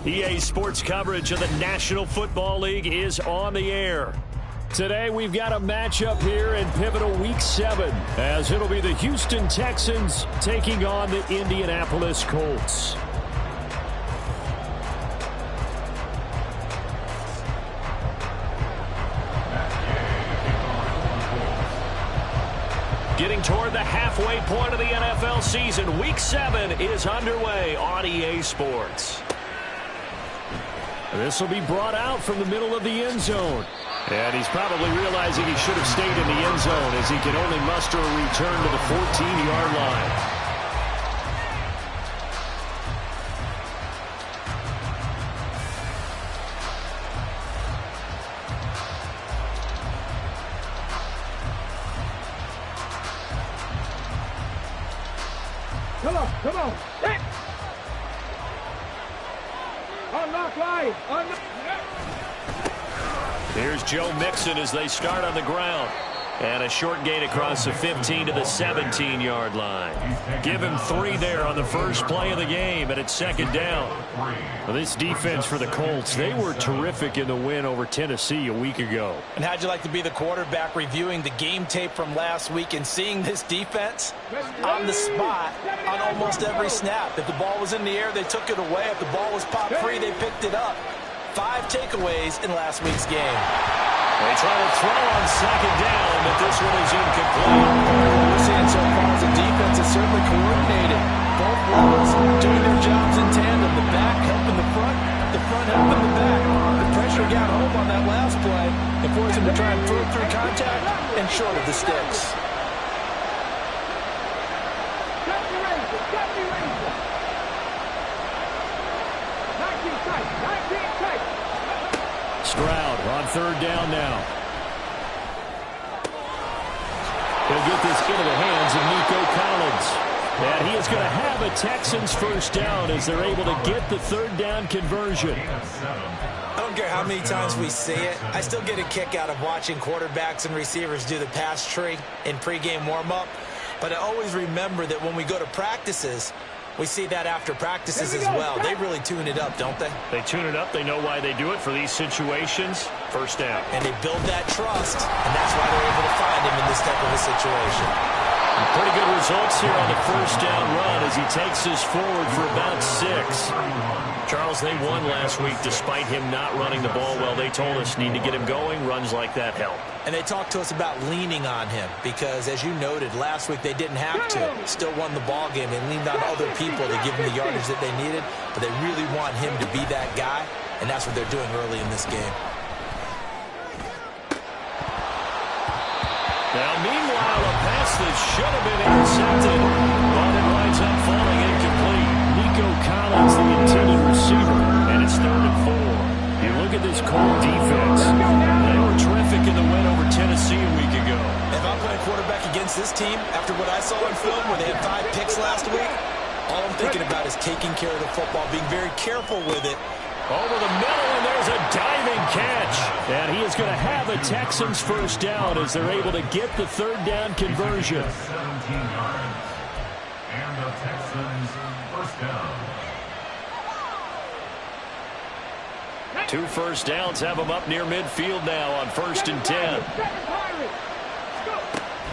EA Sports coverage of the National Football League is on the air. Today we've got a matchup here in pivotal Week 7, as it'll be the Houston Texans taking on the Indianapolis Colts. Getting toward the halfway point of the NFL season, Week 7 is underway on EA Sports. This will be brought out from the middle of the end zone. And he's probably realizing he should have stayed in the end zone, as he can only muster a return to the 14-yard line. Come on. Hit. Unlock line. Unlock. Here's Joe Mixon as they start on the ground. And a short gain across the 15 to the 17-yard line. Give him 3 there on the first play of the game, and it's second down. Well, this defense for the Colts, they were terrific in the win over Tennessee a week ago. And how'd you like to be the quarterback reviewing the game tape from last week and seeing this defense on the spot on almost every snap? If the ball was in the air, they took it away. If the ball was popped free, they picked it up. 5 takeaways in last week's game. They try to throw on second down, but this one is incomplete. What we're seeing so far is the defense is certainly coordinated. Both levels doing their jobs in tandem. The back helping the front helping the back. The pressure got home on that last play and forced him to try and throw through contact and short of the sticks. Stroud on third down now. He'll get this into the hands of Nico Collins. And he is going to have a Texans first down as they're able to get the third down conversion. I don't care how many times we see it. I still get a kick out of watching quarterbacks and receivers do the pass tree in pregame warm-up. But I always remember that when we go to practices, we see that after practices as well. They really tune it up, don't they? They tune it up. They know why they do it for these situations. First down. And they build that trust, and that's why they're able to find him in this type of a situation. And pretty good results here on the first down run as he takes this forward for about 6. Charles, they won last week despite him not running the ball well. They told us need to get him going. Runs like that help. And they talked to us about leaning on him because, as you noted, last week they didn't have to. Still won the ball game. They leaned on other people to give them the yardage that they needed, but they really want him to be that guy, and that's what they're doing early in this game. Now, meanwhile, a pass that should have been intercepted, but it winds up falling incomplete. Nico Collins, the intended receiver, and it's 3rd and 4. You look at this Colt defense. They were terrific in the win over Tennessee a week ago. If I'm playing quarterback against this team, after what I saw in film where they had 5 picks last week, all I'm thinking about is taking care of the football, being very careful with it. Over the middle, and there's a diving catch. And he is going to have a Texans first down as they're able to get the third down conversion. 17 yards. And the Texans first down. 2 first downs have them up near midfield now on 1st and 10.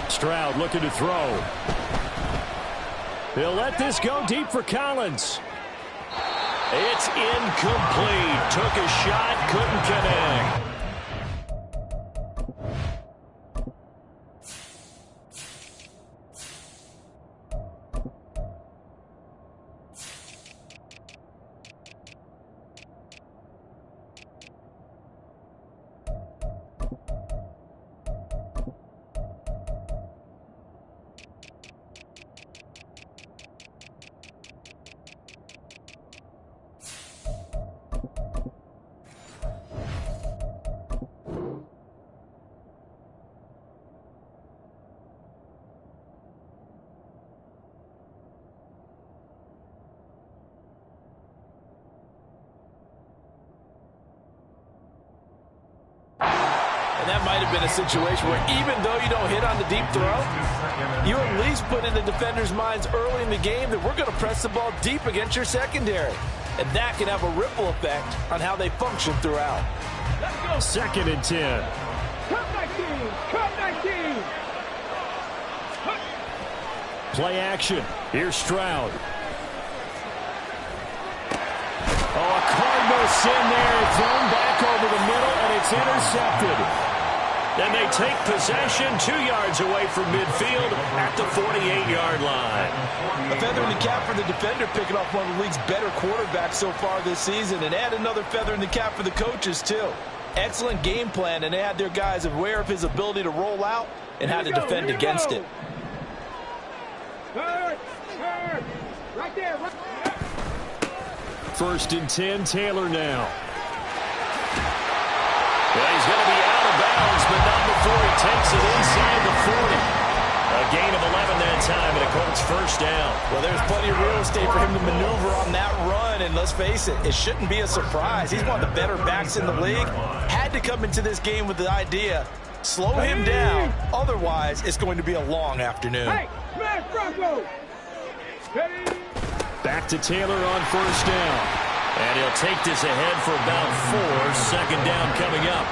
Stroud looking to throw. He'll let this go deep for Collins. It's incomplete. Took a shot, couldn't connect. That might have been a situation where even though you don't hit on the deep throw, you at least put in the defenders' minds early in the game that we're going to press the ball deep against your secondary. and that can have a ripple effect on how they function throughout. Second and 10. Come 19! Come 19! Play action. Here's Stroud. Oh, a Cardinal sin there. Thrown back over the middle, and it's intercepted. Then they take possession 2 yards away from midfield at the 48-yard line. A feather in the cap for the defender, picking off one of the league's better quarterbacks so far this season, and add another feather in the cap for the coaches, too. Excellent game plan, and they had their guys aware of his ability to roll out and how to defend against it. Right there, right. First and 10, Taylor now. Well, he's going to be out of bounds, but not before he takes it inside the 40. A gain of 11 that time, and a Colts first down. Well, there's plenty of real estate for him to maneuver on that run, and let's face it, it shouldn't be a surprise. He's one of the better backs in the league. Had to come into this game with the idea, slow him down, otherwise it's going to be a long afternoon. Hey, smash Bronco! Back to Taylor on first down. And he'll take this ahead for about 4. Second down coming up.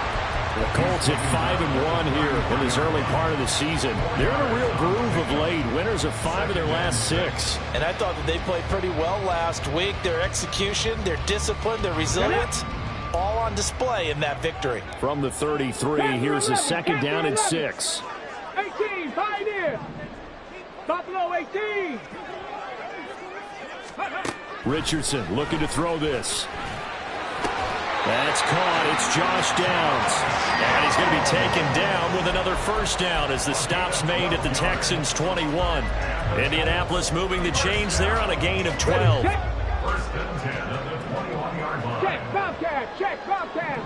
The Colts at 5-1 here in this early part of the season. They're in a real groove of late. Winners of 5 of their last 6. And I thought that they played pretty well last week. Their execution, their discipline, their resilience, all on display in that victory. From the 33, here's a second down and 6. 18, pioneer! Buffalo 18! Richardson looking to throw this. That's caught. It's Josh Downs. And he's going to be taken down with another first down as the stop's made at the Texans' 21. Indianapolis moving the chains there on a gain of 12. First and 10 at the 21-yard line. Check, Bobcat! Check, Bobcat!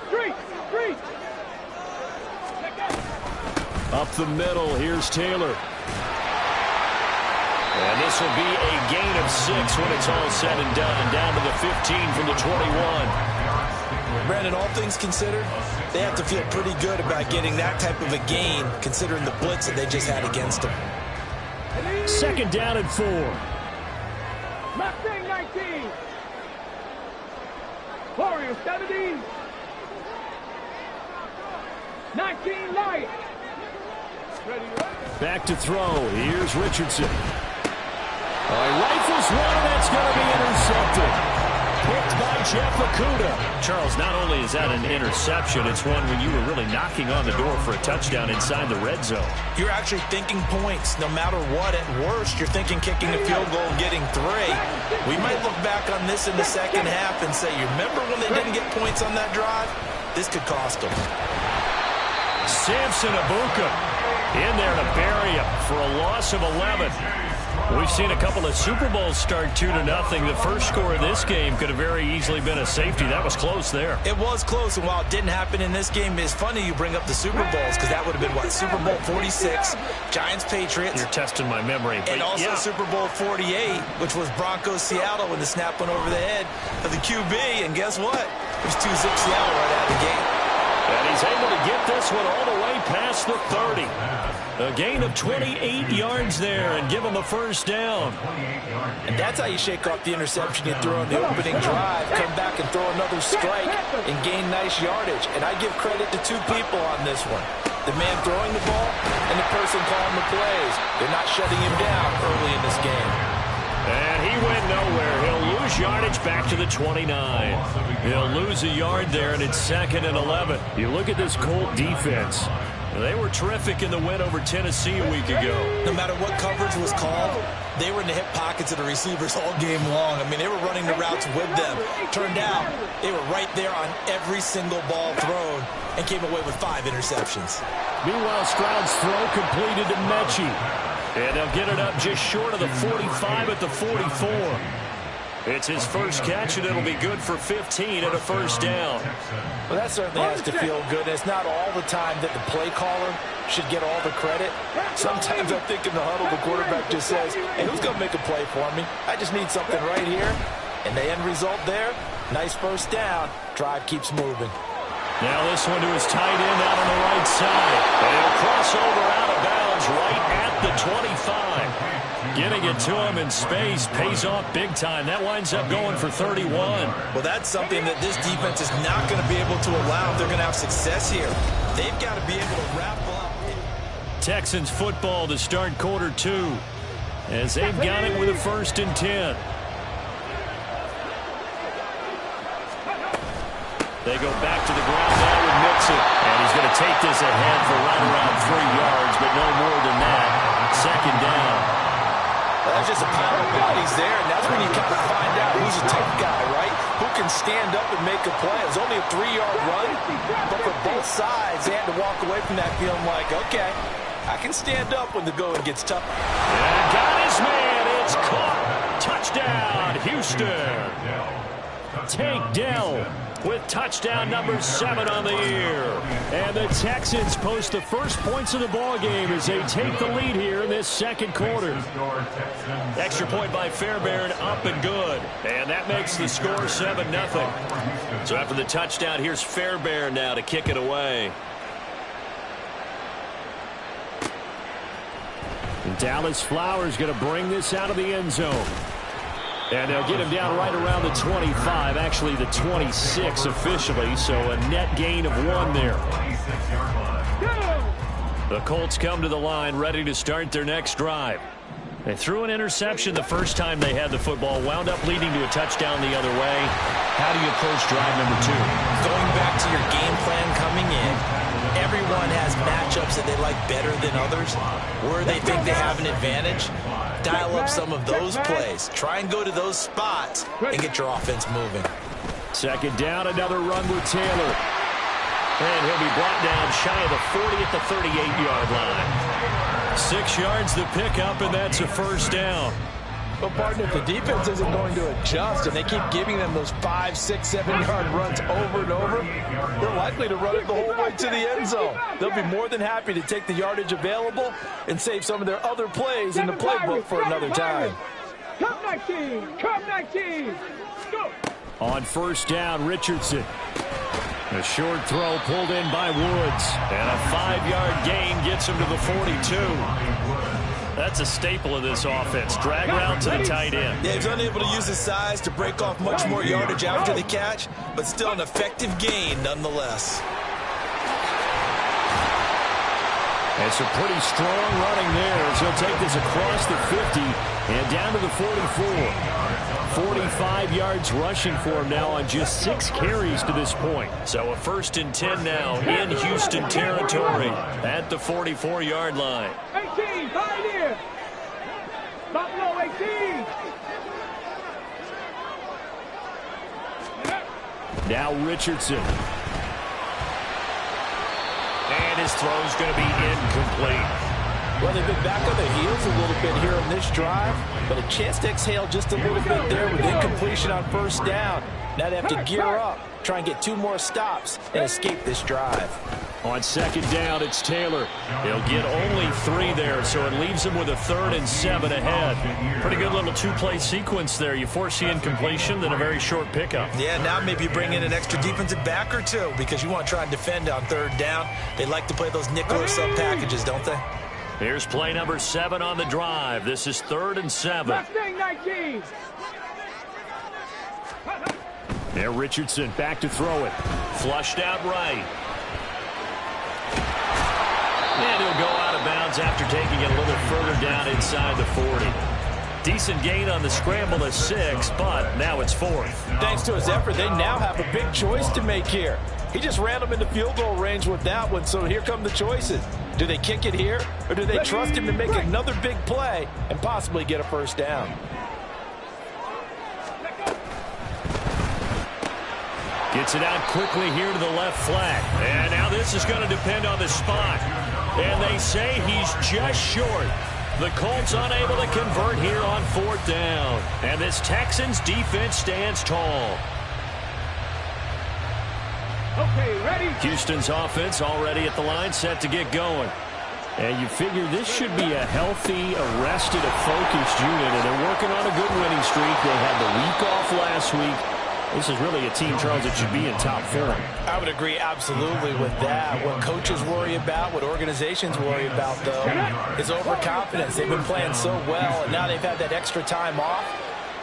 Street! Street! Up the middle, here's Taylor. And this will be a gain of 6 when it's all said and done. Down to the 15 from the 21. Brandon, all things considered, they have to feel pretty good about getting that type of a gain, considering the blitz that they just had against them. Second down and 4. Mustang 19! Warrior 17! 19 light! Back to throw. Here's Richardson. He rifles one, and that's going to be intercepted. Picked by Jeff Okudah. Charles, not only is that an interception, it's one when you were really knocking on the door for a touchdown inside the red zone. You're actually thinking points. No matter what, at worst, you're thinking kicking a field goal and getting 3. We might look back on this in the second half and say, you remember when they didn't get points on that drive? This could cost them. Samson Abuka in there to bury him for a loss of 11. We've seen a couple of Super Bowls start 2-0. The first score of this game could have very easily been a safety. That was close there. It was close, and while it didn't happen in this game, it's funny you bring up the Super Bowls, because that would have been, what, Super Bowl 46, Giants-Patriots. You're testing my memory. But and also yeah. Super Bowl 48, which was Broncos-Seattle when the snap went over the head of the QB, and guess what? It was 2-zip Seattle right out of the gate. And he's able to get this one all the way past the 30. A gain of 28 yards there and give him a first down. And that's how you shake off the interception you throw on the opening drive, come back and throw another strike and gain nice yardage. And I give credit to 2 people on this one. The man throwing the ball and the person calling the plays. They're not shutting him down early in this game. And he went nowhere. He'll lose yardage back to the 29. He'll lose a yard there, and it's 2nd and 11. You look at this Colt defense. They were terrific in the win over Tennessee a week ago. No matter what coverage was called, they were in the hip pockets of the receivers all game long. I mean, they were running the routes with them. Turned out, they were right there on every single ball thrown and came away with 5 interceptions. Meanwhile, Stroud's throw completed to Mechie. And they'll get it up just short of the 45 at the 44. It's his first catch, and it'll be good for 15 and a first down. Well, that certainly has to feel good. It's not all the time that the play caller should get all the credit. Sometimes I think in the huddle, the quarterback just says, hey, who's going to make a play for me? I just need something right here. And the end result there, nice first down. Drive keeps moving. Now this one to his tight end out on the right side. And he'll cross over out of bounds right at the 25. Getting it to him in space pays off big time. That winds up going for 31. Well, that's something that this defense is not going to be able to allow if they're going to have success here. They've got to be able to wrap up. Texans football to start quarter 2 as they've got it with a 1st and 10. They go back to the ground now with Mixon. And he's going to take this ahead for right around 3 yards, but no more than that. 2nd down. Well, that's just a pile of bodies there, and that's when you kind of find out who's a tough guy, right? Who can stand up and make a play. It was only a 3-yard run, but for both sides, they had to walk away from that feeling like, okay, I can stand up when the going gets tough. And got his man. It's caught. Touchdown, Houston. Tank Dell with touchdown number 7 on the year. And the Texans post the first points of the ball game as they take the lead here in this 2nd quarter. Extra point by Fairbairn, up and good. And that makes the score 7-0. So after the touchdown, here's Fairbairn now to kick it away. And Dallas Flowers going to bring this out of the end zone. And they'll get him down right around the 25, actually the 26 officially, so a net gain of 1 there. The Colts come to the line ready to start their next drive. They threw an interception the first time they had the football, wound up leading to a touchdown the other way. How do you approach drive number 2? Going back to your game plan coming in, everyone has matchups that they like better than others, where they think they have an advantage. Dial up some of those plays. Try and go to those spots and get your offense moving. 2nd down, another run with Taylor. And he'll be brought down shy of the 40 at the 38-yard line. 6 yards the pickup, and that's a 1st down. Well, partner, if the defense isn't going to adjust and they keep giving them those 5, 6, 7-yard runs over and over, they're likely to run it the whole way to the end zone. They'll be more than happy to take the yardage available and save some of their other plays in the playbook for another time. Come 19! Come 19! Go! On 1st down, Richardson. A short throw pulled in by Woods. And a 5-yard gain gets him to the 42. That's a staple of this offense. Drag route to the tight end. Yeah, he's unable to use his size to break off much more yardage after the catch, but still an effective gain nonetheless. And some pretty strong running there as he'll take this across the 50 and down to the 44. 45 yards rushing for him now on just 6 carries to this point. So a 1st and 10 now in Houston territory at the 44-yard line. 18, Pioneer! Buffalo 18! Now Richardson. And his throw's going to be incomplete. Well, they've been back on their heels a little bit here on this drive, but a chance to exhale just a little bit there with incompletion on 1st down. Now they have to gear up, try and get 2 more stops, and escape this drive. On 2nd down, it's Taylor. He'll get only 3 there, so it leaves him with a 3rd and 7 ahead. Pretty good little 2-play sequence there. You force the incompletion, then a very short pickup. Yeah, now maybe you bring in an extra defensive back or 2 because you want to try and defend on 3rd down. They like to play those nickel or sub packages, don't they? Here's play number 7 on the drive. This is 3rd and 7. Mustang 19! There, Richardson back to throw it. Flushed out right. And he'll go out of bounds after taking it a little further down inside the 40. Decent gain on the scramble to 6, but now it's 4th. Thanks to his effort, they now have a big choice to make here. He just ran them into field goal range with that one, so here come the choices. Do they kick it here, or do they trust him to make another big play and possibly get a 1st down? Gets it out quickly here to the left flat. And now this is going to depend on the spot. And they say he's just short. The Colts unable to convert here on 4th down. And this Texans defense stands tall. Okay, ready? Houston's offense already at the line, set to get going. And you figure this should be a healthy, arrested, focused unit. And they're working on a good winning streak. They had the week off last week. This is really a team, Charles, that should be in top form. I would agree absolutely with that. What coaches worry about, what organizations worry about, though, is overconfidence. They've been playing so well, and now they've had that extra time off.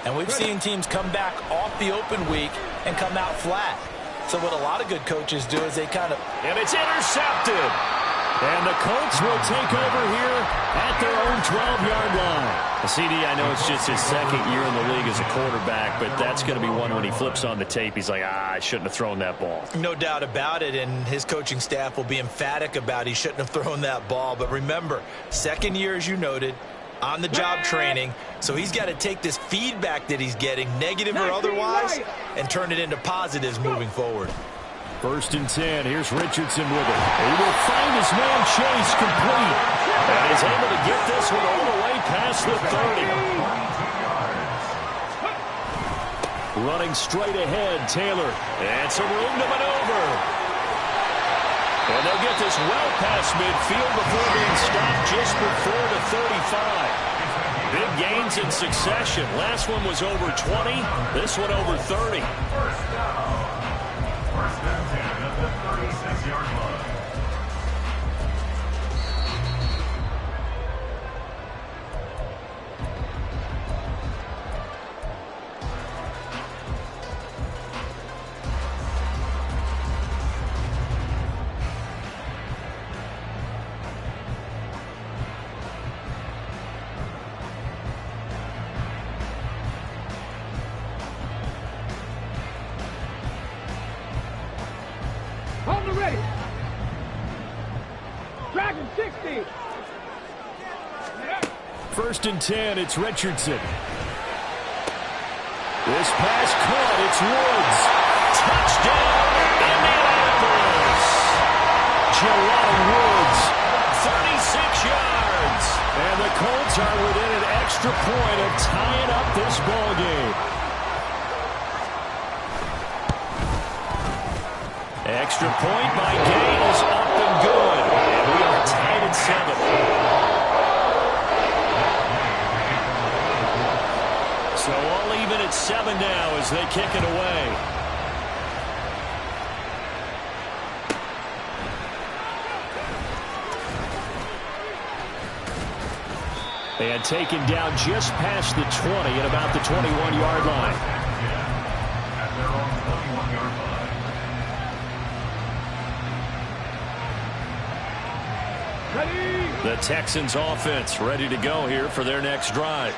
And we've seen teams come back off the open week and come out flat. So what a lot of good coaches do is they kind of... And it's intercepted. And the Colts will take over here at their own 12-yard line. CD, I know it's just his second year in the league as a quarterback, but that's going to be one when he flips on the tape. He's like, I shouldn't have thrown that ball. No doubt about it, and his coaching staff will be emphatic about he shouldn't have thrown that ball. But remember, second year, as you noted, on-the-job training, so he's got to take this feedback that he's getting, negative or otherwise, and turn it into positives moving forward. 1st and 10. Here's Richardson with it. He will find his man Chase complete. And he's able to get this one all the way past the 30. Running straight ahead, Taylor. And some room to maneuver. And they'll get this well past midfield before being stopped just before the 35. Big gains in succession. Last one was over 20. This one over 30. First and 10 at the 36-yard line. On the ready. Dragon 60. 1st and 10, it's Richardson. This pass caught, it's Woods. Touchdown, Indianapolis. Jelani Woods, 36 yards. And the Colts are within an extra point of tying up this ball game. Extra point by Gain is up and good. And we are tied at 7. So all even at 7 now as they kick it away. And taken down just past the 20 at about the 21-yard line. At their own 21-yard line. The Texans offense ready to go here for their next drive.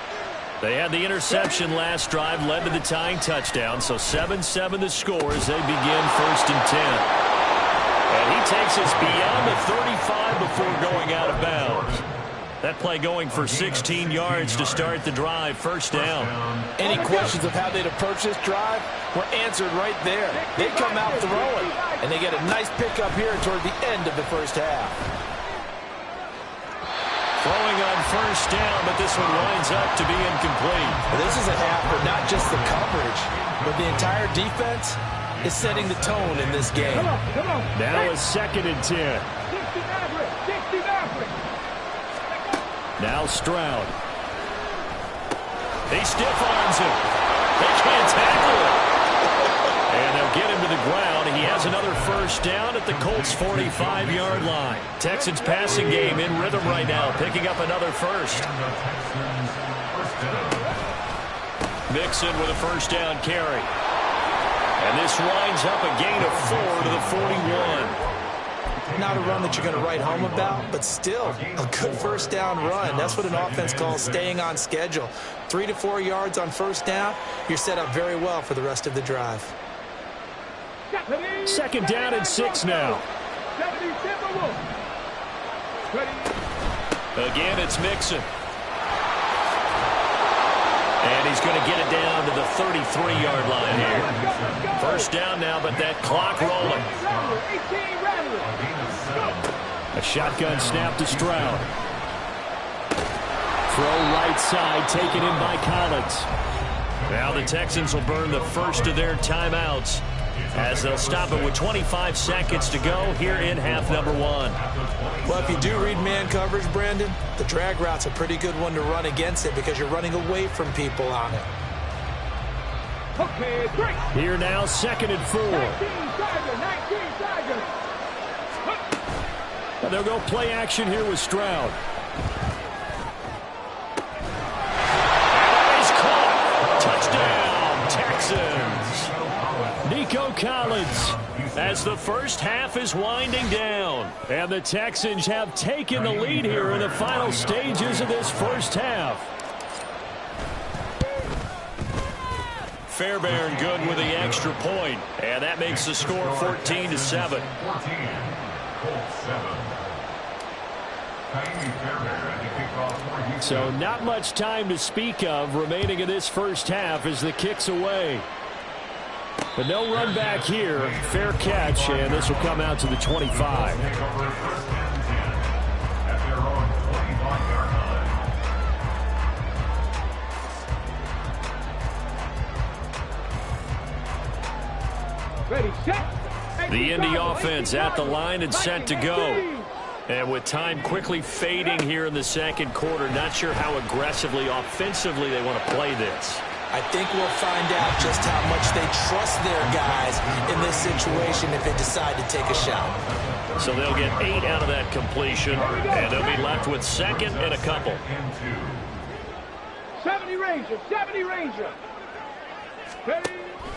They had the interception last drive, led to the tying touchdown, so 7-7 the score as they begin 1st and 10. And he takes us beyond the 35 before going out of bounds. That play going for 16 yards to start the drive, 1st down. Any questions of how they'd approach this drive were answered right there. They come out throwing, and they get a nice pickup here toward the end of the first half. Throwing on 1st down, but this one winds up to be incomplete. Well, this is a half where not just the coverage, but the entire defense is setting the tone in this game. Come on. Now a 2nd and 10. 60 Maverick. Now Stroud. He stiff-arms him. They can't tackle him. And they'll get him to the ground. He has another 1st down at the Colts' 45-yard line. Texans passing game in rhythm right now, picking up another 1st. Mixon with a 1st down carry. And this winds up a gain of 4 to the 41. Not a run that you're going to write home about, but still a good 1st down run. That's what an offense calls staying on schedule. 3 to 4 yards on 1st down, you're set up very well for the rest of the drive. 2nd down and 6 now. Again, it's Mixon. And he's going to get it down to the 33-yard line here. 1st down now, but that clock rolling. A shotgun snap to Stroud. Throw right side, taken in by Collins. Now the Texans will burn the first of their timeouts as they'll stop it with 25 seconds to go here in half number 1. Well, if you do read man coverage, Brandon, the drag route's a pretty good one to run against it because you're running away from people on it. Okay, break. Here now, 2nd and 4. 19 Tigers. And they'll go play action here with Stroud. And he's caught. Touchdown, Texans. Nico Collins as the first half is winding down. And the Texans have taken the lead here in the final stages of this first half. Fairbairn good with the extra point, and that makes the score 14-7. So not much time to speak of remaining in this first half as the kick's away. But no run back here. Fair catch, and this will come out to the 25. Ready, set. The Indy offense at the line and set to go. And with time quickly fading here in the second quarter, not sure how aggressively, offensively they want to play this. I think we'll find out just how much they trust their guys in this situation if they decide to take a shot. So they'll get 8 out of that completion, and they'll be left with 2nd and a couple. 70 Ranger. Ready.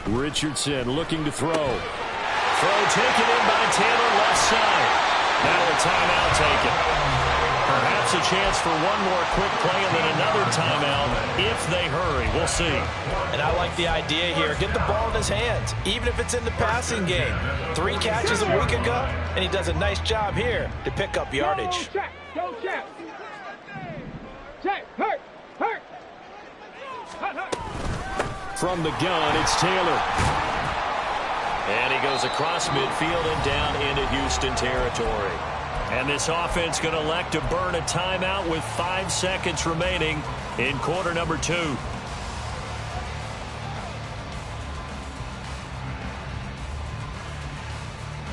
Richardson looking to throw. Throw taken in by Taylor, left side. Now a timeout taken. Perhaps a chance for one more quick play and then another timeout if they hurry. We'll see. And I like the idea here. Get the ball in his hands, even if it's in the passing game. 3 catches a week ago, and he does a nice job here to pick up yardage. Go check. Check. Hurt. From the gun, it's Taylor. And he goes across midfield and down into Houston territory. And this offense going to elect to burn a timeout with 5 seconds remaining in quarter number 2.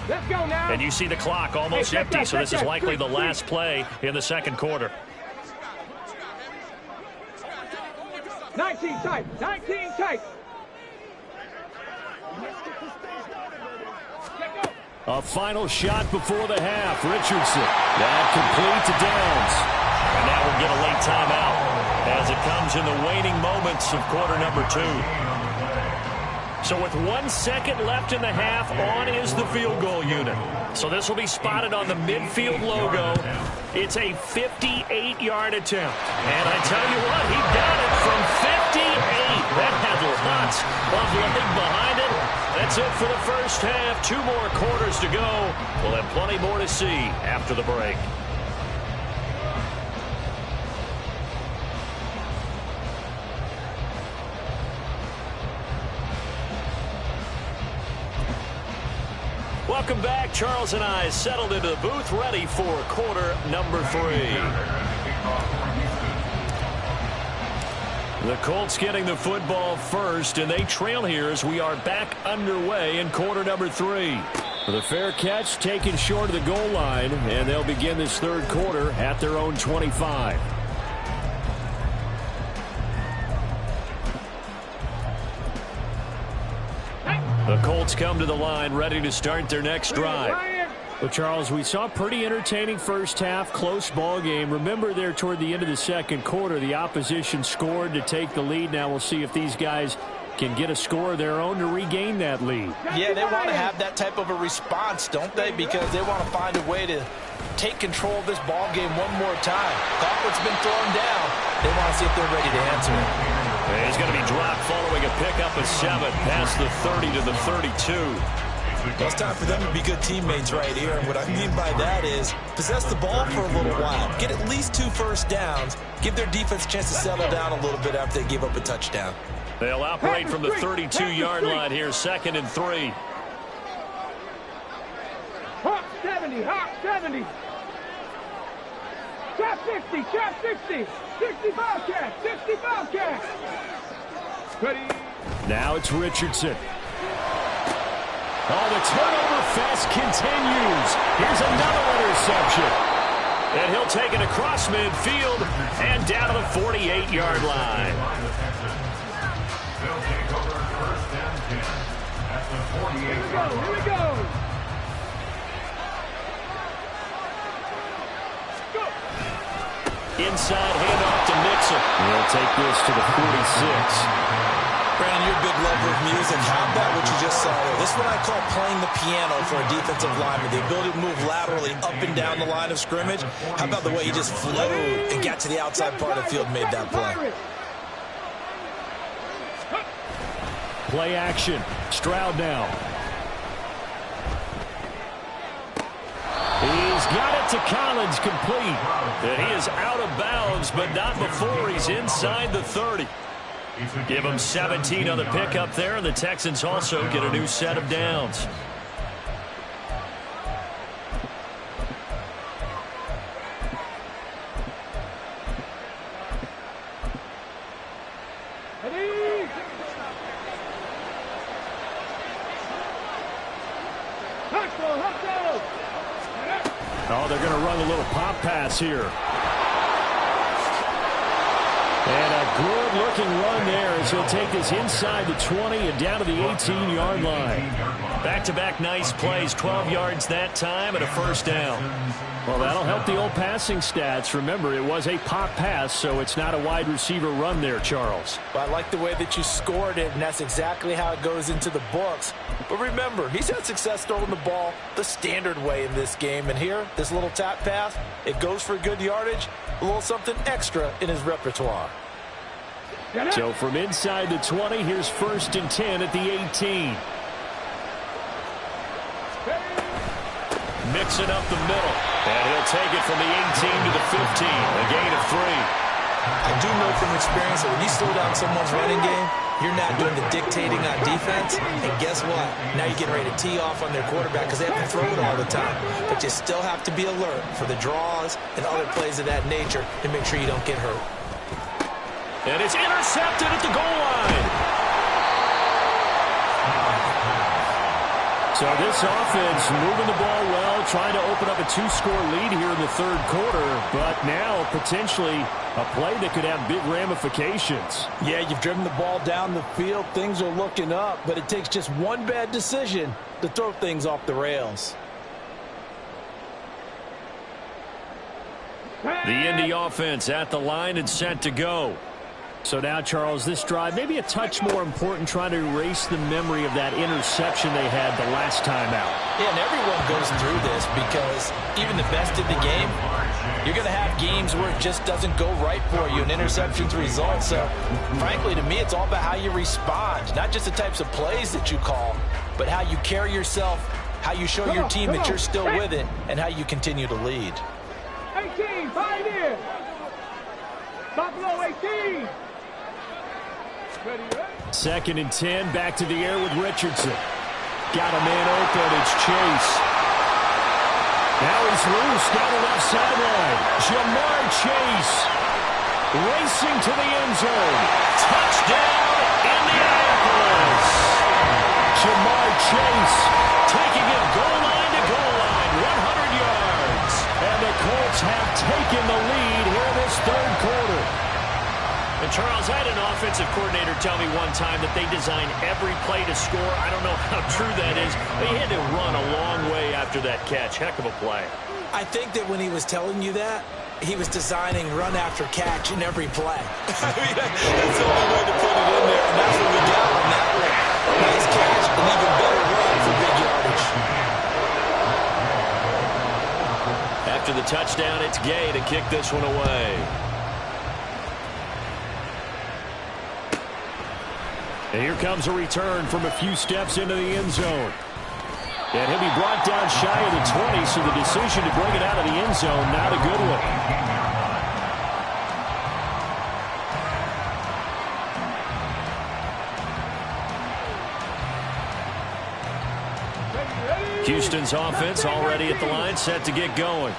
Let's go now. And you see the clock almost empty, so this is likely the last play in the second quarter. 19 tight. A final shot before the half. Richardson. That complete to Downs. And now we'll get a late timeout as it comes in the waning moments of quarter number 2. So with 1 second left in the half, on is the field goal unit. So this will be spotted on the midfield logo. It's a 58-yard attempt. And I tell you what, he got it from 58. That had lots of leg behind it. That's it for the first half. 2 more quarters to go. We'll have plenty more to see after the break. Welcome back. Charles and I settled into the booth, ready for quarter number 3. The Colts getting the football first, and they trail here as we are back underway in quarter number 3. The fair catch taken short of the goal line, and they'll begin this third quarter at their own 25. The Colts come to the line, ready to start their next drive. Well, Charles, we saw a pretty entertaining first half, close ball game. Remember there toward the end of the second quarter, the opposition scored to take the lead. Now we'll see if these guys can get a score of their own to regain that lead. Yeah, they want to have that type of a response, don't they? Because they want to find a way to take control of this ball game one more time. Gauntlet's been thrown down. They want to see if they're ready to answer it. He's going to be dropped following a pickup of 7 past the 30 to the 32. Well, it's time for them to be good teammates right here. And what I mean by that is possess the ball for a little while. Get at least 2 first downs. Give their defense a chance to settle down a little bit after they give up a touchdown. They'll operate from the 32-yard line here, 2nd and 3. Hawk 70. Trap 60. 60 Bobcat. Ready. Now it's Richardson. Oh, the turnover fest continues. Here's another interception. And he'll take it across midfield and down to the 48-yard line. At the 48. Here we go. Inside handoff to Mixon. He'll take this to the 46. Brandon, you're a big lover of music. How about what you just saw there? This is what I call playing the piano for a defensive lineman. The ability to move laterally up and down the line of scrimmage. How about the way he just flowed and got to the outside part of the field and made that play? Play action. Stroud now. He's got it to Collins, complete. And he is out of bounds, but not before he's inside the 30. Give him 17 on the pickup there, and the Texans also get a new set of downs. Oh, they're going to run a little pop pass here. And a good-looking run there as he'll take this inside the 20 and down to the 18-yard line. Back-to-back nice plays, 12 yards that time and a first down. Well, that'll help the old passing stats. Remember, it was a pop pass, so it's not a wide receiver run there, Charles. Well, I like the way that you scored it, and that's exactly how it goes into the books. But remember, he's had success throwing the ball the standard way in this game. And here, this little tap pass, it goes for good yardage, a little something extra in his repertoire. So from inside the 20, here's 1st and 10 at the 18. Mixing up the middle. And he'll take it from the 18 to the 15. A gain of 3. I do know from experience that when you slow down someone's running game, you're not doing the dictating on defense. And guess what? Now you're getting ready to tee off on their quarterback because they have to throw it all the time. But you still have to be alert for the draws and other plays of that nature to make sure you don't get hurt. And it's intercepted at the goal line. So this offense moving the ball well, trying to open up a 2-score lead here in the 3rd quarter, but now potentially a play that could have big ramifications. Yeah, you've driven the ball down the field. Things are looking up, but it takes just one bad decision to throw things off the rails. The Indy offense at the line and set to go. So now, Charles, this drive maybe a touch more important, trying to erase the memory of that interception they had the last time out. Yeah, and everyone goes through this because even the best in the game, you're going to have games where it just doesn't go right for you and interceptions result. So, frankly, to me, it's all about how you respond, not just the types of plays that you call, but how you carry yourself, how you show your team that you're still with it, and how you continue to lead. 18, Pioneer. Buffalo 18. 2nd and 10, back to the air with Richardson. Got a man open, it's Chase. Now he's loose down the left sideline. Jamar Chase racing to the end zone. Touchdown, Indianapolis. Jamar Chase taking it goal line to goal line, 100 yards. And the Colts have taken the lead here in this 3rd quarter. And Charles, I had an offensive coordinator tell me one time that they design every play to score. I don't know how true that is, but he had to run a long way after that catch. Heck of a play. I think that when he was telling you that, he was designing run after catch in every play. I mean, that's the only way to put it in there, and that's what we got on that one. Nice catch, an even better run for big yardage. After the touchdown, it's Gay to kick this one away. And here comes a return from a few steps into the end zone. And he'll be brought down shy of the 20, so the decision to bring it out of the end zone, not a good one. Houston's offense already at the line, set to get going.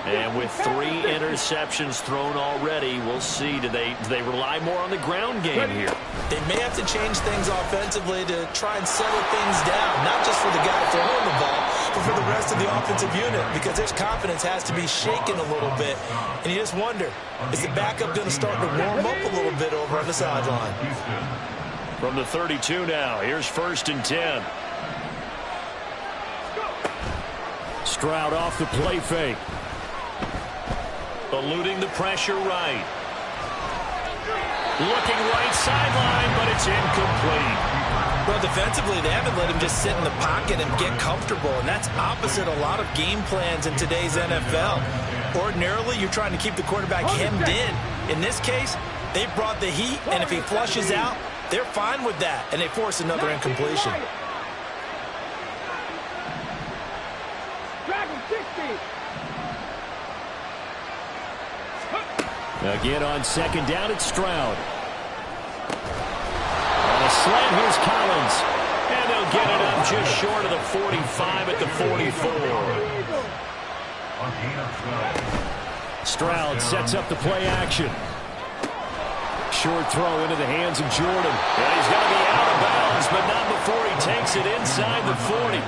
And with 3 interceptions thrown already, we'll see. Do they rely more on the ground game here? They may have to change things offensively to try and settle things down, not just for the guy throwing the ball, but for the rest of the offensive unit, because their confidence has to be shaken a little bit. And you just wonder, is the backup going to start to warm up a little bit over on the sideline? From the 32 now, here's 1st and 10. Stroud off the play fake. Eluding the pressure right. Looking right sideline, but it's incomplete. Well, defensively, they haven't let him just sit in the pocket and get comfortable, and that's opposite a lot of game plans in today's NFL. Ordinarily, you're trying to keep the quarterback hemmed in. In this case, they brought the heat, and if he flushes out, they're fine with that, and they force another incompletion. Again on 2nd down, it's Stroud. On a slant, here's Collins. And they'll get it up just short of the 45 at the 44. Stroud sets up the play action. Short throw into the hands of Jordan. And he's going to be out of bounds, but not before he takes it inside the 40.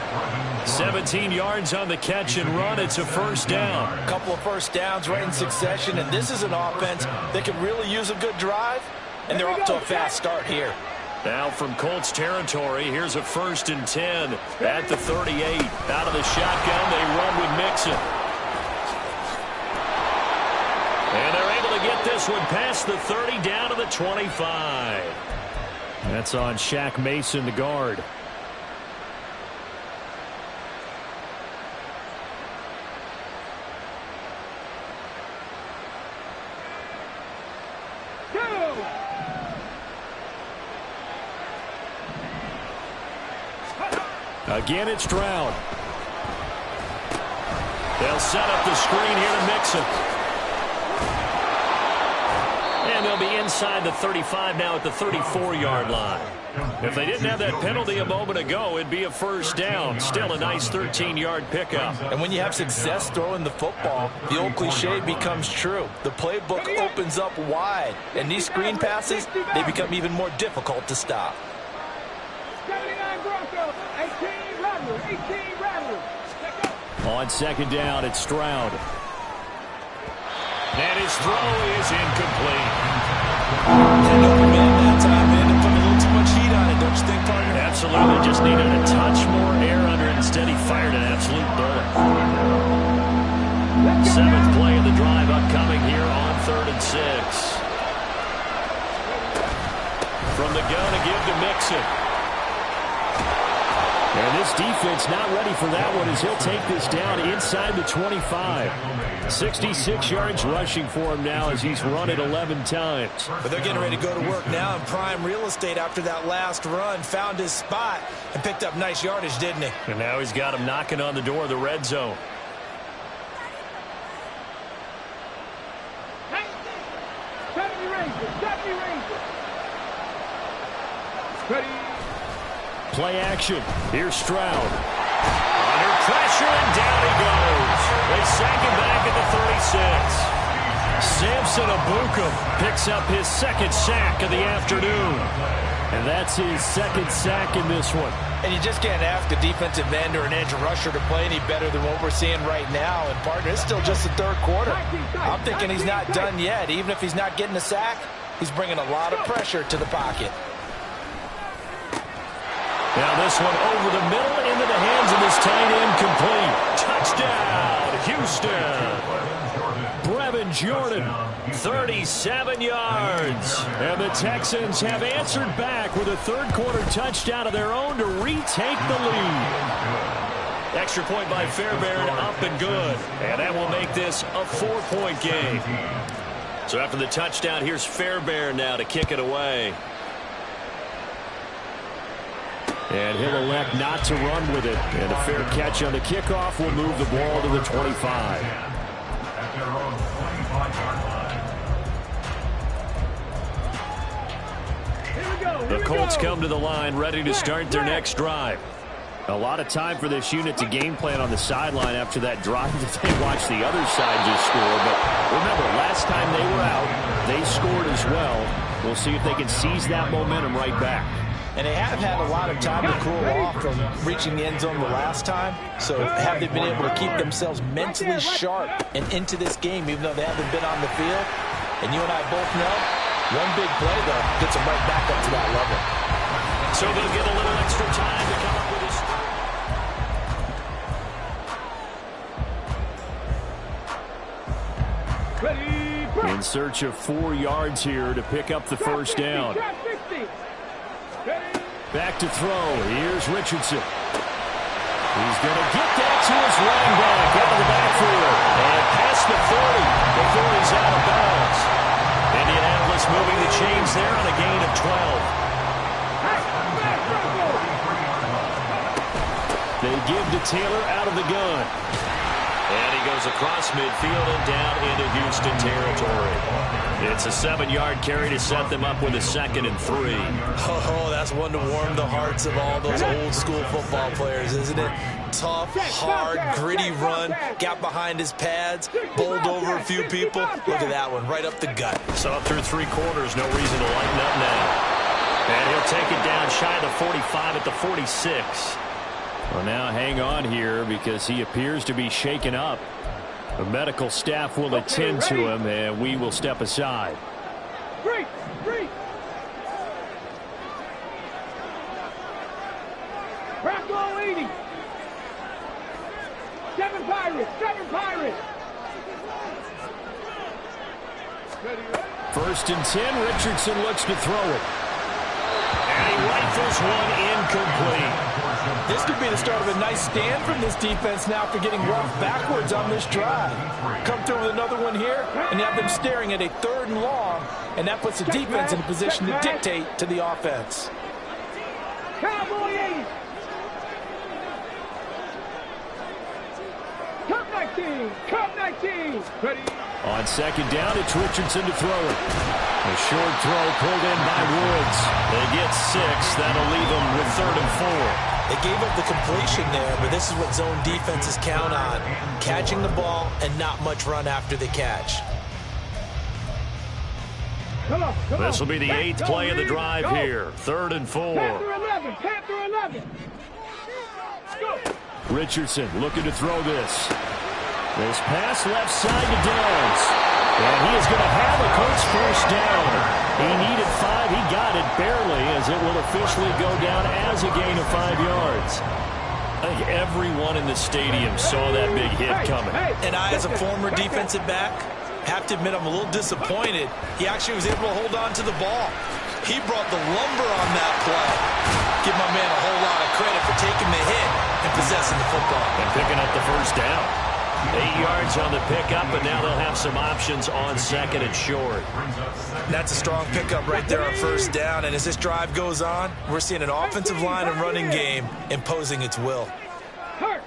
17 yards on the catch and run. It's a 1st down. A couple of 1st downs right in succession, and this is an offense that could really use a good drive, and they're off to a fast start here. Now from Colts territory, here's a 1st and 10 at the 38. Out of the shotgun, they run with Mixon. And they're able to get this one past the 30 down to the 25. That's on Shaq Mason, the guard. Again, it's Stroud. They'll set up the screen here to Mixon. And they'll be inside the 35 now at the 34-yard line. If they didn't have that penalty a moment ago, it'd be a 1st down. Still a nice 13-yard pickup. And when you have success throwing the football, the old cliche becomes true. The playbook opens up wide, and these screen passes, they become even more difficult to stop. 79 Broncos, 18 Rattlers, 18 Rattlers. On 2nd down, it's Stroud. And his throw is incomplete. And open man that time, man. They're putting a little too much heat on it, don't you think, partner? Absolutely. Just needed a touch more air under it. Instead, he fired an absolute bullet. 7th play of the drive upcoming here on 3rd and 6. From the gun to give to Mixon. And this defense not ready for that one as he'll take this down inside the 25. 66 yards rushing for him now as he's run it 11 times. But they're getting ready to go to work now in prime real estate after that last run. Found his spot and picked up nice yardage, didn't he? And now he's got him knocking on the door of the red zone. Play action. Here's Stroud. Under pressure, and down he goes. They sack him back at the 36. Samson Abukum picks up his 2nd sack of the afternoon. And that's his 2nd sack in this one. And you just can't ask a defensive end or an edge rusher to play any better than what we're seeing right now. And, partner, it's still just the 3rd quarter. I'm thinking he's not done yet. Even if he's not getting a sack, he's bringing a lot of pressure to the pocket. Now this one over the middle into the hands of this tight end, complete. Touchdown, Houston. Brevin Jordan, 37 yards. And the Texans have answered back with a 3rd quarter touchdown of their own to retake the lead. Extra point by Fairbairn, up and good. And that will make this a 4-point game. So after the touchdown, here's Fairbairn now to kick it away. And he'll elect not to run with it. And a fair catch on the kickoff will move the ball to the 25. The Colts come to the line ready to start their next drive. A lot of time for this unit to game plan on the sideline after that drive that they watched the other side just score. But remember, last time they were out, they scored as well. We'll see if they can seize that momentum right back. And they have had a lot of time to cool off from reaching the end zone the last time. So have they been able to keep themselves mentally sharp and into this game, even though they haven't been on the field? And you and I both know, one big play, though, gets them right back up to that level. So they'll get a little extra time to come up with this. In search of 4 yards here to pick up the first down. Back to throw. Here's Richardson. He's going to get that to his running back out of the backfield. And past the 40 before he's out of bounds. Indianapolis moving the chains there on a gain of 12. They give to Taylor out of the gun. And he goes across midfield and down into Houston territory. It's a 7-yard carry to set them up with a 2nd and 3. Oh, that's one to warm the hearts of all those old-school football players, isn't it? Tough, hard, gritty run. Got behind his pads, bowled over a few people. Look at that one, right up the gut. So through 3 quarters, no reason to lighten up now. And he'll take it down shy of the 45 at the 46. Well, now hang on here because he appears to be shaken up. The medical staff will attend to him, and we will step aside. Break. Bracco 80. 7 Pirates. 7 Pirates. 1st and 10. Richardson looks to throw it. And he rifles one incomplete. This could be the start of a nice stand from this defense now for getting roughed backwards on this drive. Come through with another one here, and have them staring at a 3rd and long, and that puts the defense in a position to dictate to the offense. Cowboy 80. Cup 19. Cup 19. Ready. On 2nd down, it's Richardson to throw it. A short throw pulled in by Woods. They get 6. That'll leave them with 3rd and 4. They gave up the completion there, but this is what zone defenses count on. Catching the ball and not much run after the catch. This will be the 8th play of the drive here. 3rd and 4. Panther 11. Panther 11. Go. Richardson looking to throw this. This pass left side to Downs. And he is going to have a Colts first down. He needed 5. He got it barely as it will officially go down as a gain of 5 yards. I think everyone in the stadium saw that big hit coming. And I, as a former defensive back, have to admit I'm a little disappointed. He actually was able to hold on to the ball. He brought the lumber on that play. Give my man a whole lot of credit for taking the hit and possessing the football. And picking up the first down. 8 yards on the pickup, but now they'll have some options on 2nd and short. That's a strong pickup right there on 1st down. And as this drive goes on, we're seeing an offensive line and running game imposing its will.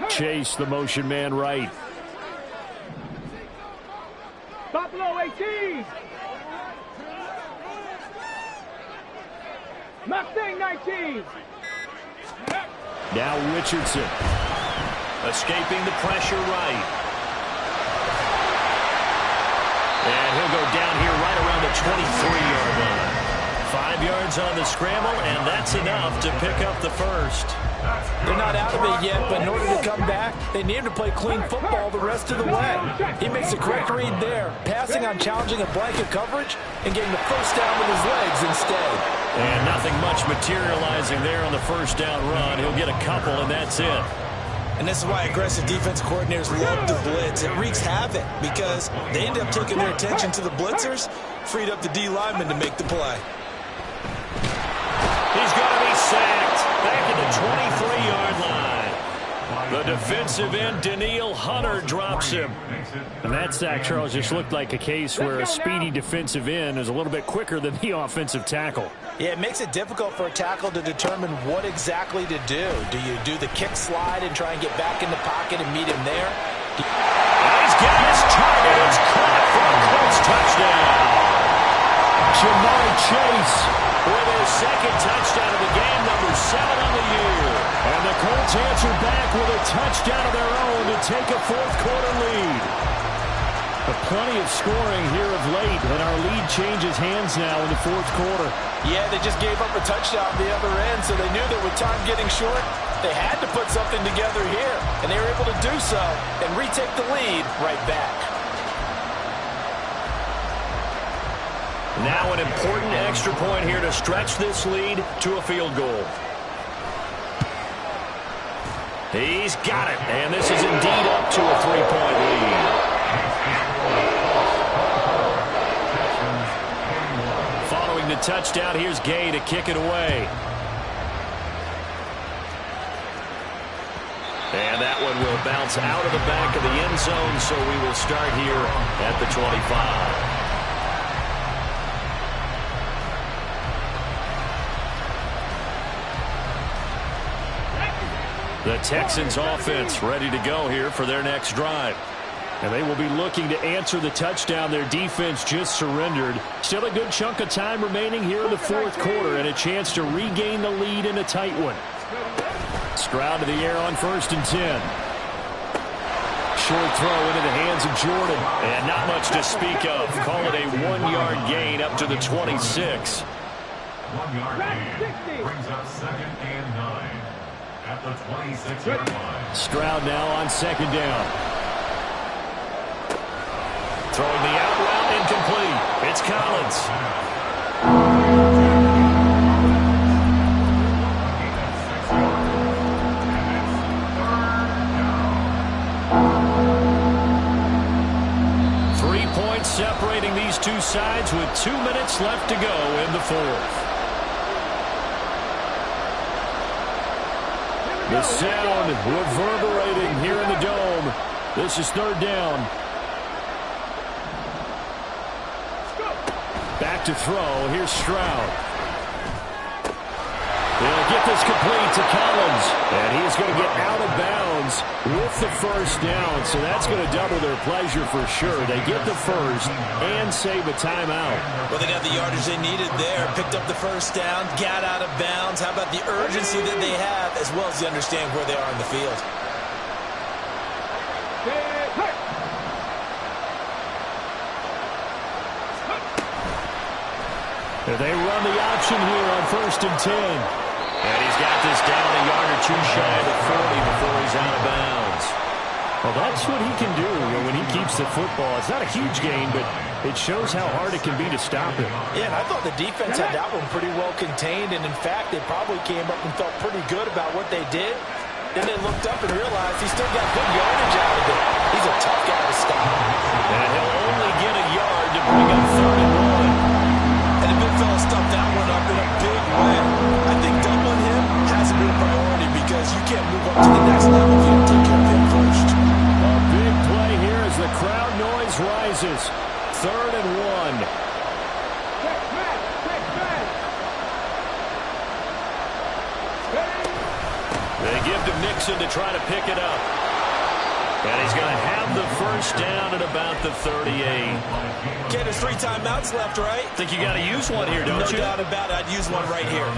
Chase, the motion man right. Buffalo 18. Mustang 19. Now Richardson. Escaping the pressure right. And he'll go down here right around the 23-yard line. 5 yards on the scramble, and that's enough to pick up the first. They're not out of it yet, but in order to come back, they need to play clean football the rest of the way. He makes a correct read there, passing on challenging a blanket coverage and getting the first down with his legs instead. And nothing much materializing there on the first down run. He'll get a couple, and that's it. And this is why aggressive defense coordinators love to blitz. It wreaks havoc because they end up taking their attention to the blitzers, freed up the D lineman to make the play. He's going to be sacked back at the 23-yard line. The defensive end, Daniil Hunter, drops him. And that sack, Charles, just looked like a case where a speedy defensive end is a little bit quicker than the offensive tackle. Yeah, it makes it difficult for a tackle to determine what exactly to do. Do you do the kick slide and try and get back in the pocket and meet him there? He's getting his target. It's caught for a Colts touchdown. Jamar Chase with his 2nd touchdown of the game, number 7 on the year. And the Colts answer back with a touchdown of their own to take a 4th quarter lead. But plenty of scoring here of late, and our lead changes hands now in the 4th quarter. Yeah, they just gave up a touchdown the other end, so they knew that with time getting short, they had to put something together here. And they were able to do so and retake the lead right back. Now an important extra point here to stretch this lead to a field goal. He's got it, and this is indeed up to a 3-point lead. Following the touchdown, here's Gay to kick it away. And that one will bounce out of the back of the end zone, so we will start here at the 25. The Texans offense ready to go here for their next drive. And they will be looking to answer the touchdown their defense just surrendered. Still a good chunk of time remaining here in the fourth quarter and a chance to regain the lead in a tight one. Stroud to the air on 1st and 10. Short throw into the hands of Jordan. And not much to speak of. Call it a 1-yard gain up to the 26. 1-yard gain brings up 2nd and 9 at the 26-yard line. Stroud now on 2nd down. Throwing the out route incomplete. It's Collins. 3 points separating these two sides with 2 minutes left to go in the fourth. The sound reverberating here in the dome. This is 3rd down. Back to throw. Here's Stroud. They'll get this complete to Collins. And he's going to get out of bounds with the 1st down. So that's going to double their pleasure for sure. They get the 1st and save a timeout. Well, they got the yardage they needed there. Picked up the 1st down, got out of bounds. How about the urgency that they have, as well as they understand where they are in the field? They run the option here on 1st and 10. And he's got this down a yard or 2 shy of the 40 before he's out of bounds. Well, that's what he can do when he keeps the football. It's not a huge gain, but it shows how hard it can be to stop him. Yeah, and I thought the defense had that one pretty well contained, and in fact, they probably came up and felt pretty good about what they did. Then they looked up and realized he still got good yardage out of it. He's a tough guy to stop. And he'll only get a yard to bring up 3rd and 1. And the big fella stuffed that one up in a big way. I think doubling him has to be a priority because you can't move up to the next level if you don't take care of him first. A big play here as the crowd noise rises. 3rd and 1. They give to Mixon to try to pick it up. And he's going to have the 1st down at about the 38. Okay, there's 3 timeouts left, right? Think you got to use one here, don't you? No doubt about it. I'd use one right here.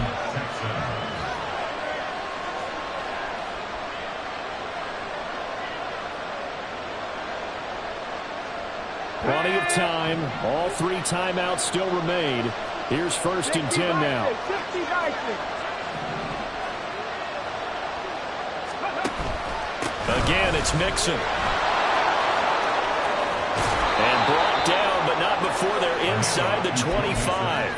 Plenty of time. All 3 timeouts still remain. Here's 1st and 10 now. Again, it's Mixon. And brought down, but not before they're inside the 25.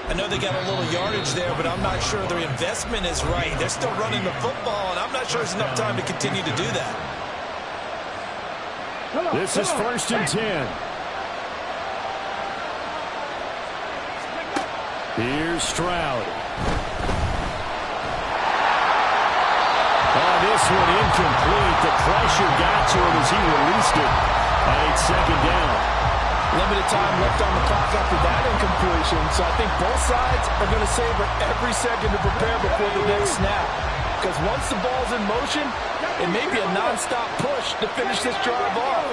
I know they got a little yardage there, but I'm not sure their investment is right. They're still running the football, and I'm not sure there's enough time to continue to do that. This is 1st and 10. Here's Stroud. Oh, this one incomplete. The pressure got to him as he released it. And it's 2nd down. Limited time left on the clock after that incompletion, so I think both sides are going to savor every second to prepare before the next snap. Because once the ball's in motion, it may be a nonstop push to finish this drive off.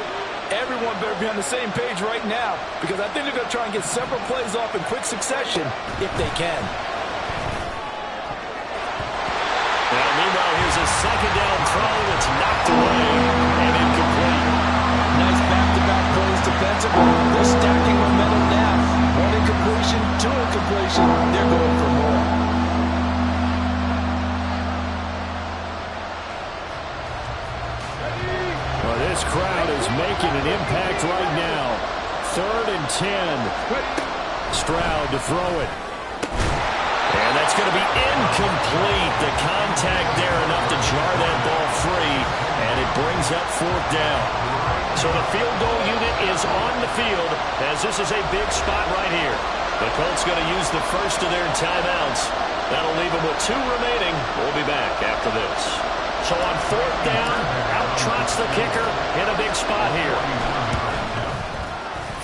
Everyone better be on the same page right now, because I think they're going to try and get several plays off in quick succession if they can. Well, meanwhile, here's a 2nd down throw that's knocked away and incomplete. Nice back-to-back plays defensively. They're stacking momentum now. 1 incompletion, 2 incompletion. They're going for more. Well, this crowd is making an impact right now. 3rd and 10. Stroud to throw it. And that's going to be incomplete. The contact there enough to jar that ball free, and it brings up fourth down. So the field goal unit is on the field as this is a big spot right here. The Colts going to use the first of their timeouts. That'll leave them with 2 remaining. We'll be back after this. So on fourth down, out trots the kicker in a big spot here.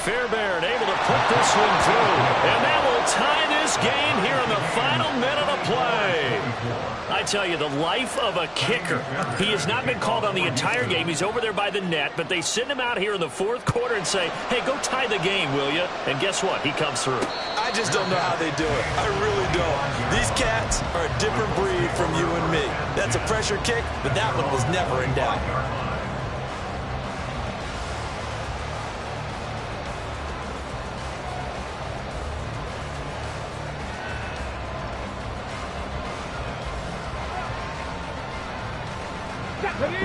Fairbairn able to put this one through, and that will tie this game here in the final minute of play. I tell you, the life of a kicker. He has not been called on the entire game. He's over there by the net, but they send him out here in the fourth quarter and say, hey, go tie the game, will you? And guess what? He comes through. I just don't know how they do it. I really don't. These cats are a different breed from you and me. That's a pressure kick, but that one was never in doubt.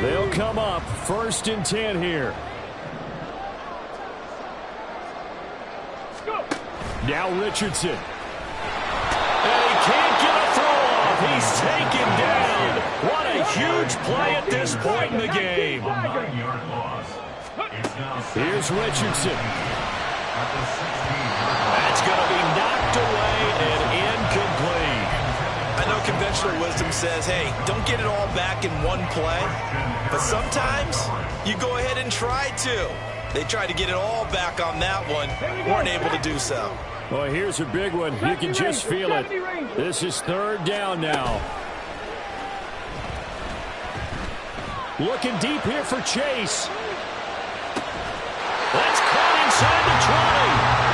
They'll come up 1st and 10 here. Now Richardson. And he can't get a throw off. He's taken down. What a huge play at this point in the game. Here's Richardson. That's going to be knocked away and incomplete. I know conventional wisdom says, hey, don't get it all back in one play. But sometimes you go ahead and try to. They tried to get it all back on that one. Weren't able to do so. Well, here's a big one. You can just feel it. This is 3rd down now. Looking deep here for Chase. That's caught inside the 20.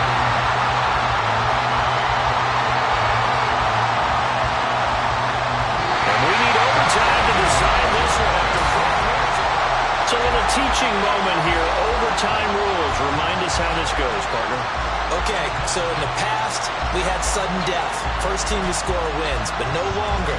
Time to decide this one. So in a teaching moment here, overtime rules. Remind us how this goes, partner. Okay, so in the past, we had sudden death. First team to score wins, but no longer.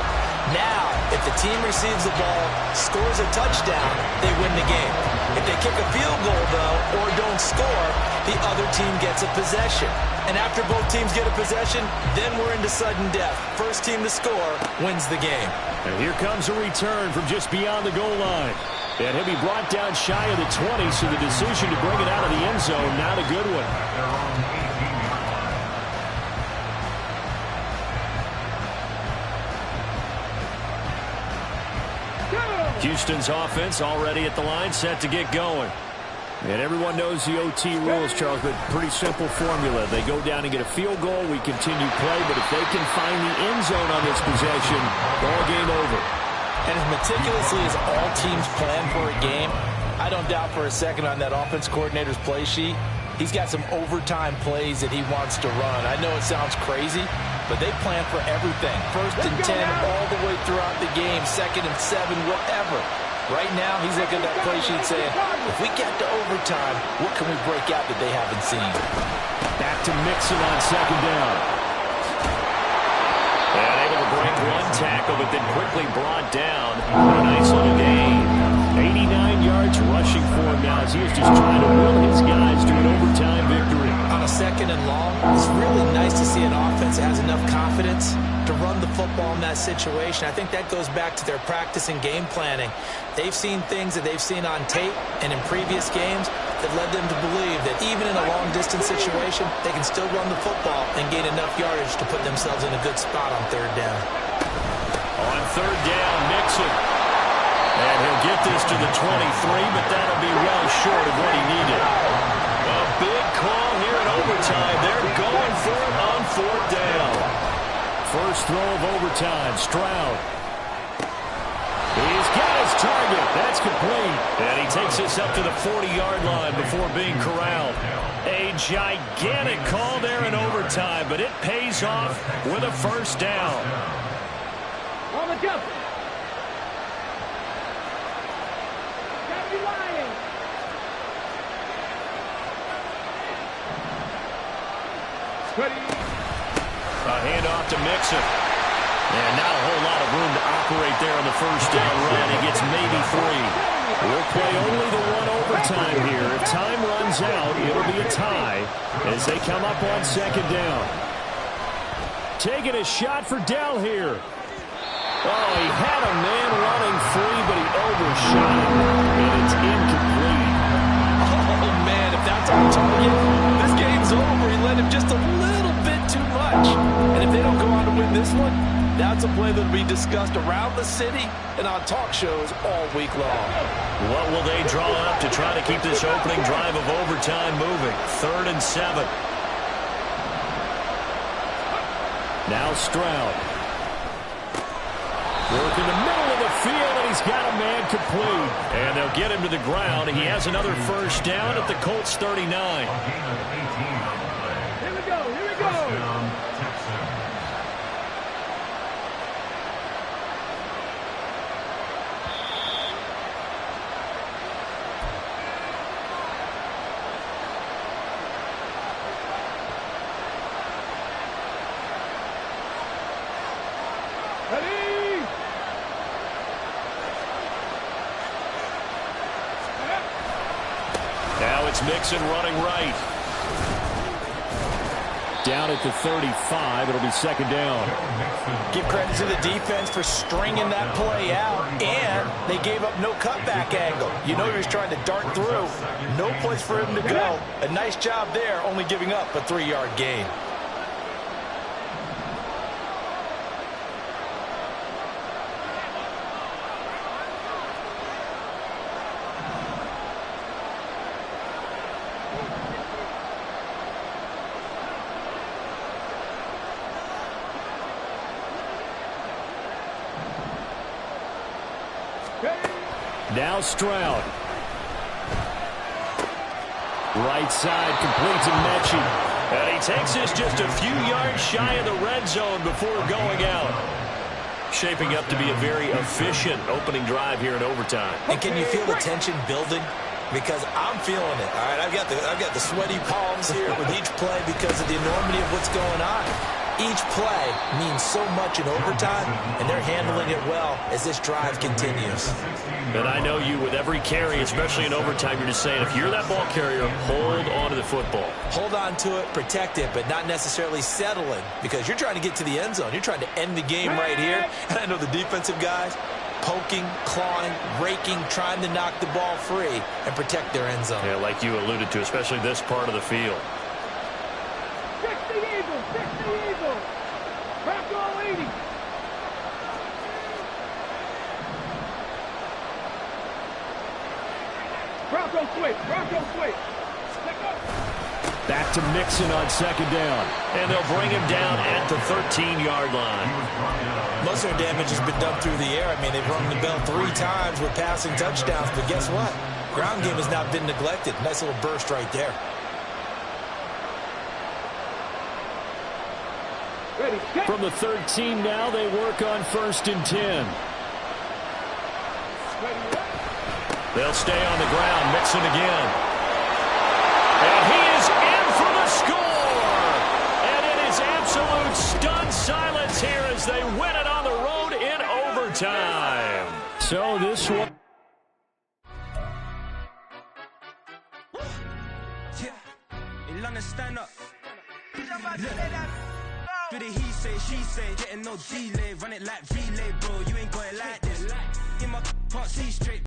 Now, if the team receives the ball, scores a touchdown, they win the game. If they kick a field goal, though, or don't score, the other team gets a possession. And after both teams get a possession, then we're into sudden death. First team to score wins the game. And here comes a return from just beyond the goal line. And he'll be brought down shy of the 20, so the decision to bring it out of the end zone, not a good one. Houston's offense already at the line, set to get going. And everyone knows the OT rules, Charles, but pretty simple formula. They go down and get a field goal, we continue play, but if they can find the end zone on this possession, ball game over. And as meticulously as all teams plan for a game, I don't doubt for a second on that offense coordinator's play sheet, he's got some overtime plays that he wants to run. I know it sounds crazy, but they plan for everything. 1st and 10 all the way throughout the game, 2nd and 7, whatever. Right now, he's looking at that play sheet saying, if we get to overtime, what can we break out that they haven't seen? Back to Mixon on 2nd down. And able to break one tackle, but then quickly brought down. A nice little gain. 89 yards rushing for him now as he is just trying to will his guys to an overtime victory. On a 2nd and long, it's really nice to see an offense that has enough confidence to run the football in that situation. I think that goes back to their practice and game planning. They've seen things that they've seen on tape and in previous games that led them to believe that even in a long-distance situation, they can still run the football and gain enough yardage to put themselves in a good spot on 3rd down. On 3rd down, Mixon. And he'll get this to the 23, but that'll be well short of what he needed. A big call here in overtime. They're going for it on 4th down. First throw of overtime, Stroud. He's got his target. That's complete. And he takes this up to the 40-yard line before being corralled. A gigantic call there in overtime, but it pays off with a 1st down. On the jump. Ready. A handoff to Mixon. And not a whole lot of room to operate there on the first down run. He gets maybe 3. We'll play only the one overtime here. If time runs out, it'll be a tie as they come up on second down. Taking a shot for Dell here. Oh, he had a man running free, but he overshot him, and it's incomplete. Oh, man, if that's on target, this game's over. He led him just a little bit too much. And if they don't go on to win this one, that's a play that'll be discussed around the city and on talk shows all week long. What will they draw up to try to keep this opening drive of overtime moving? 3rd and 7. Now Stroud. Working the middle of the field, and he's got a man complete. And they'll get him to the ground. He has another first down at the Colts 39. Here we go, here we go. Mixon running right. Down at the 35. It'll be second down. Give credit to the defense for stringing that play out, and they gave up no cutback angle. You know he was trying to dart through. No place for him to go. A nice job there, only giving up a 3-yard gain. Now Stroud. Right side, complete to Mechie. And he takes this just a few yards shy of the red zone before going out. Shaping up to be a very efficient opening drive here in overtime. And can you feel the tension building? Because I'm feeling it. All right, I've got the sweaty palms here with each play because of the enormity of what's going on. Each play means so much in overtime, and they're handling it well as this drive continues. And I know you, with every carry, especially in overtime, you're just saying, if you're that ball carrier, hold on to the football. Hold on to it, protect it, but not necessarily settle it, because you're trying to get to the end zone. You're trying to end the game right here. And I know the defensive guys, poking, clawing, raking, trying to knock the ball free and protect their end zone. Yeah, like you alluded to, especially this part of the field. Fix the Eagles, fix the Eagles. Back all 80. Bronco switch. Back to Mixon on second down. And they'll bring him down at the 13-yard line. Most of their damage has been done through the air. I mean, they've rung the bell 3 times with passing touchdowns, but guess what? Ground game has not been neglected. Nice little burst right there. Ready, set. From the 13 now, they work on 1st and 10. They'll stay on the ground. Mixon again. And he is in for the score. And it is absolute stunned silence here as they win it on the road in overtime. So this one. Stand up. Do the he say, she say, getting no delay, run it like relay, bro. You ain't got it like this. In my can't see straight.